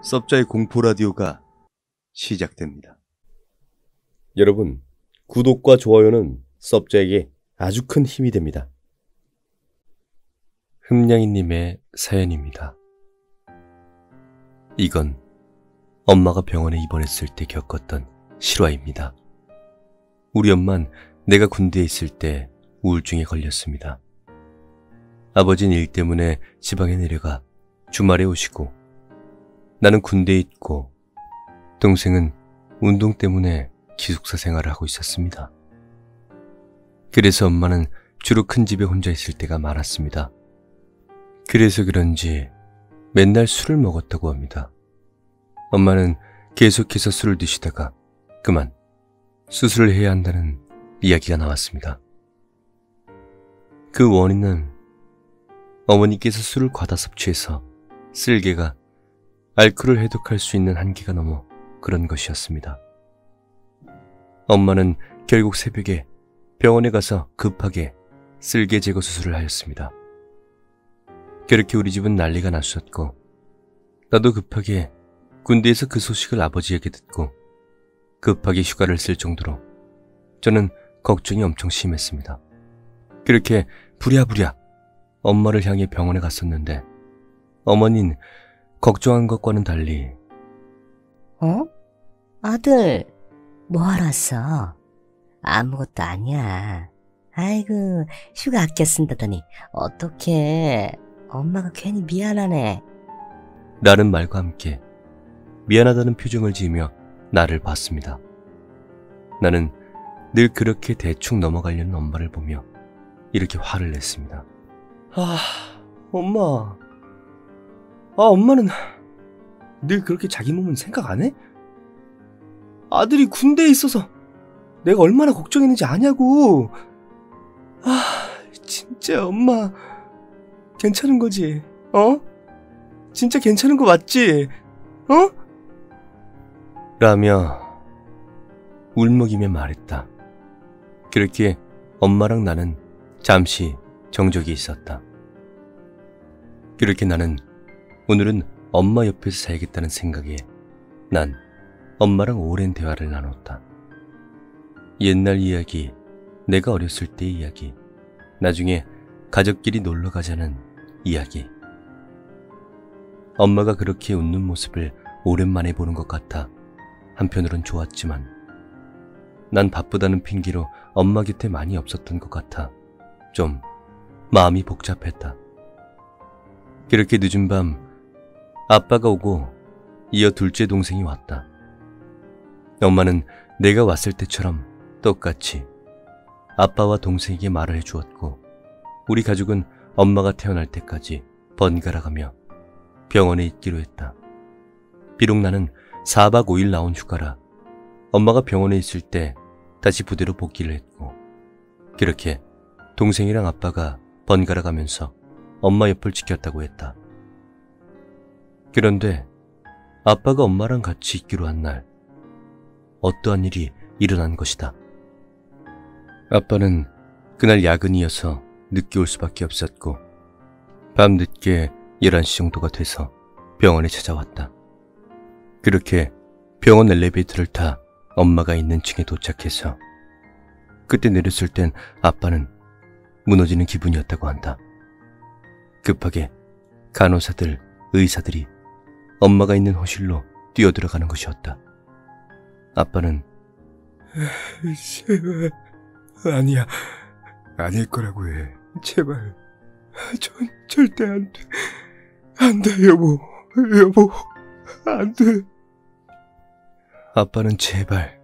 섭자의 공포라디오가 시작됩니다. 여러분, 구독과 좋아요는 섭자에게 아주 큰 힘이 됩니다. 흠냥이님의 사연입니다. 이건 엄마가 병원에 입원했을 때 겪었던 실화입니다. 우리 엄만 내가 군대에 있을 때 우울증에 걸렸습니다. 아버지는 일 때문에 지방에 내려가 주말에 오시고, 나는 군대에 있고 동생은 운동 때문에 기숙사 생활을 하고 있었습니다. 그래서 엄마는 주로 큰 집에 혼자 있을 때가 많았습니다. 그래서 그런지 맨날 술을 먹었다고 합니다. 엄마는 계속해서 술을 드시다가 그만 수술을 해야 한다는 이야기가 나왔습니다. 그 원인은 어머니께서 술을 과다 섭취해서 쓸개가 알코올을 해독할 수 있는 한계가 넘어 그런 것이었습니다. 엄마는 결국 새벽에 병원에 가서 급하게 쓸개 제거 수술을 하였습니다. 그렇게 우리 집은 난리가 났었고, 나도 급하게 군대에서 그 소식을 아버지에게 듣고 급하게 휴가를 쓸 정도로 저는 걱정이 엄청 심했습니다. 그렇게 부랴부랴 엄마를 향해 병원에 갔었는데, 어머니는 걱정한 것과는 달리 아들, 뭐하러 왔어? 아무것도 아니야. 아이고, 휴가 아껴 쓴다더니 어떡해. 엄마가 괜히 미안하네. 라는 말과 함께 미안하다는 표정을 지으며 나를 봤습니다. 나는 늘 그렇게 대충 넘어가려는 엄마를 보며 이렇게 화를 냈습니다. 엄마. 엄마는 늘 그렇게 자기 몸은 생각 안 해? 아들이 군대에 있어서 내가 얼마나 걱정했는지 아냐고. 진짜 엄마 괜찮은 거지? 진짜 괜찮은 거 맞지? 라며 울먹이며 말했다. 그렇게 엄마랑 나는 잠시 정적이 있었다. 그렇게 나는 오늘은 엄마 옆에서 살겠다는 생각에 난 엄마랑 오랜 대화를 나눴다. 옛날 이야기, 내가 어렸을 때의 이야기, 나중에 가족끼리 놀러 가자는 이야기. 엄마가 그렇게 웃는 모습을 오랜만에 보는 것 같아 한편으론 좋았지만, 난 바쁘다는 핑계로 엄마 곁에 많이 없었던 것 같아 좀 마음이 복잡했다. 그렇게 늦은 밤 아빠가 오고 이어 둘째 동생이 왔다. 엄마는 내가 왔을 때처럼 똑같이 아빠와 동생에게 말을 해주었고, 우리 가족은 엄마가 태어날 때까지 번갈아가며 병원에 있기로 했다. 비록 나는 4박 5일 나온 휴가라 엄마가 병원에 있을 때 다시 부대로 복귀를 했고, 그렇게 동생이랑 아빠가 번갈아가면서 엄마 옆을 지켰다고 했다. 그런데 아빠가 엄마랑 같이 있기로 한 날 어떠한 일이 일어난 것이다. 아빠는 그날 야근이어서 늦게 올 수밖에 없었고, 밤늦게 11시 정도가 돼서 병원에 찾아왔다. 그렇게 병원 엘리베이터를 타 엄마가 있는 층에 도착해서 그때 내렸을 땐 아빠는 무너지는 기분이었다고 한다. 급하게 간호사들, 의사들이 엄마가 있는 호실로 뛰어들어가는 것이었다. 아빠는 제발, 아니야, 아닐 거라고 해. 제발, 전 절대 안 돼. 안 돼, 여보, 안 돼. 아빠는 제발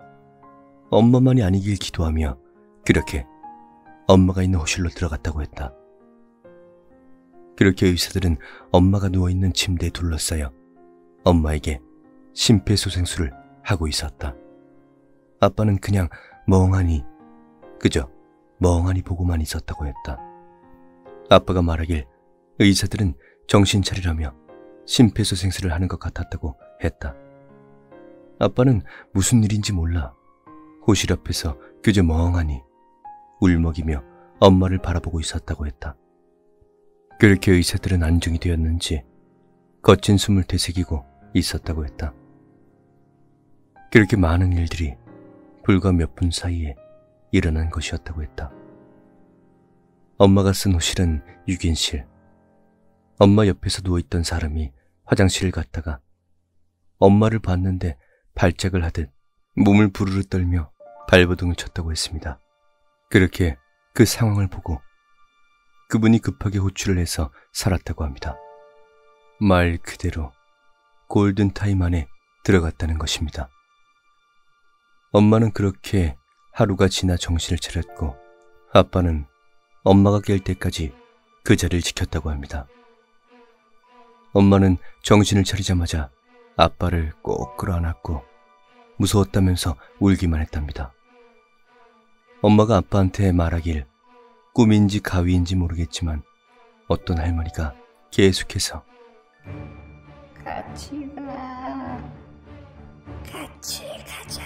엄마만이 아니길 기도하며 그렇게 엄마가 있는 호실로 들어갔다고 했다. 그렇게 의사들은 엄마가 누워있는 침대에 둘러싸여 엄마에게 심폐소생술을 하고 있었다. 아빠는 그냥 그저 멍하니 보고만 있었다고 했다. 아빠가 말하길 의사들은 정신 차리라며 심폐소생술을 하는 것 같았다고 했다. 아빠는 무슨 일인지 몰라 호실 앞에서 그저 멍하니 울먹이며 엄마를 바라보고 있었다고 했다. 그렇게 의사들은 안정이 되었는지 거친 숨을 되새기고 있었다고 했다. 그렇게 많은 일들이 불과 몇 분 사이에 일어난 것이었다고 했다. 엄마가 쓴 호실은 6인실. 엄마 옆에서 누워있던 사람이 화장실을 갔다가 엄마를 봤는데 발작을 하듯 몸을 부르르 떨며 발버둥을 쳤다고 했습니다. 그렇게 그 상황을 보고 그분이 급하게 호출을 해서 살았다고 합니다. 말 그대로 골든타임 안에 들어갔다는 것입니다. 엄마는 그렇게 하루가 지나 정신을 차렸고 아빠는 엄마가 깰 때까지 그 자리를 지켰다고 합니다. 엄마는 정신을 차리자마자 아빠를 꼭 끌어안았고 무서웠다면서 울기만 했답니다. 엄마가 아빠한테 말하길 꿈인지 가위인지 모르겠지만 어떤 할머니가 계속해서 같이 가. 같이 가자.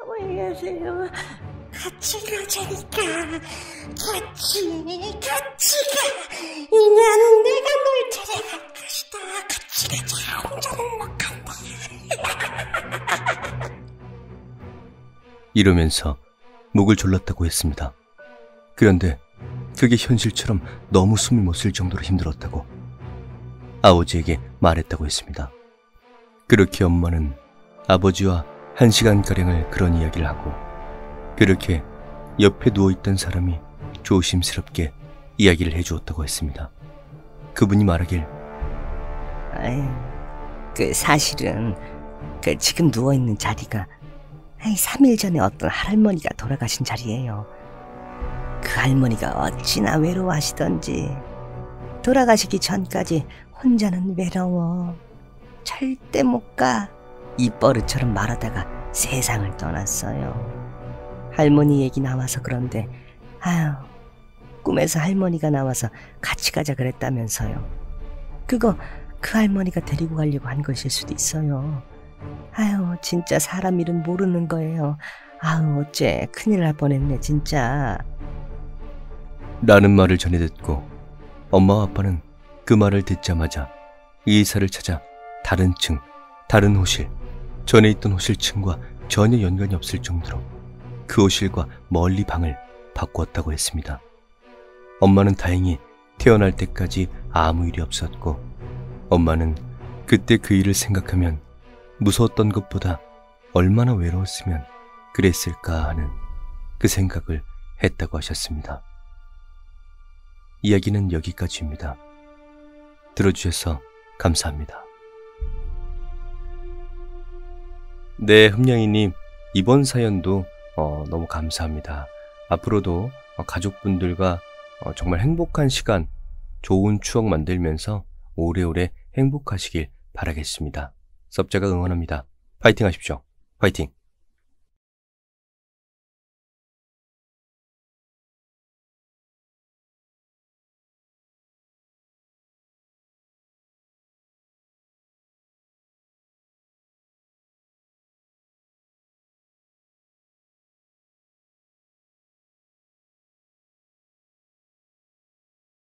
어머니 계세요. 같이 가자니까. 같이 가. 이년 내가 널 데려갈 것이다. 같이 가자. 혼자는 못 간다. 이러면서 목을 졸랐다고 했습니다. 그런데 그게 현실처럼 너무 숨이 못 쉴 정도로 힘들었다고 아버지에게 말했다고 했습니다. 그렇게 엄마는 아버지와 1시간가량을 그런 이야기를 하고 그렇게 옆에 누워있던 사람이 조심스럽게 이야기를 해주었다고 했습니다. 그분이 말하길 사실은 지금 누워있는 자리가 3일 전에 어떤 할머니가 돌아가신 자리예요. 그 할머니가 어찌나 외로워하시던지 돌아가시기 전까지 혼자는 외로워. 절대 못 가. 입버릇처럼 말하다가 세상을 떠났어요. 할머니 얘기 나와서 그런데 꿈에서 할머니가 나와서 같이 가자 그랬다면서요. 그거 그 할머니가 데리고 가려고 한 것일 수도 있어요. 진짜 사람 이름 모르는 거예요. 어째 큰일 날 뻔했네 진짜. 라는 말을 전해 듣고 엄마와 아빠는 그 말을 듣자마자 의사를 찾아 다른 층, 다른 호실, 전에 있던 호실층과 전혀 연관이 없을 정도로 그 호실과 멀리 방을 바꾸었다고 했습니다. 엄마는 다행히 태어날 때까지 아무 일이 없었고 엄마는 그때 그 일을 생각하면 무서웠던 것보다 얼마나 외로웠으면 그랬을까 하는 그 생각을 했다고 하셨습니다. 이야기는 여기까지입니다. 들어주셔서 감사합니다. 네, 흠냥이님, 이번 사연도 너무 감사합니다. 앞으로도 가족분들과 정말 행복한 시간, 좋은 추억 만들면서 오래오래 행복하시길 바라겠습니다. 섭자가 응원합니다. 파이팅 하십시오. 파이팅!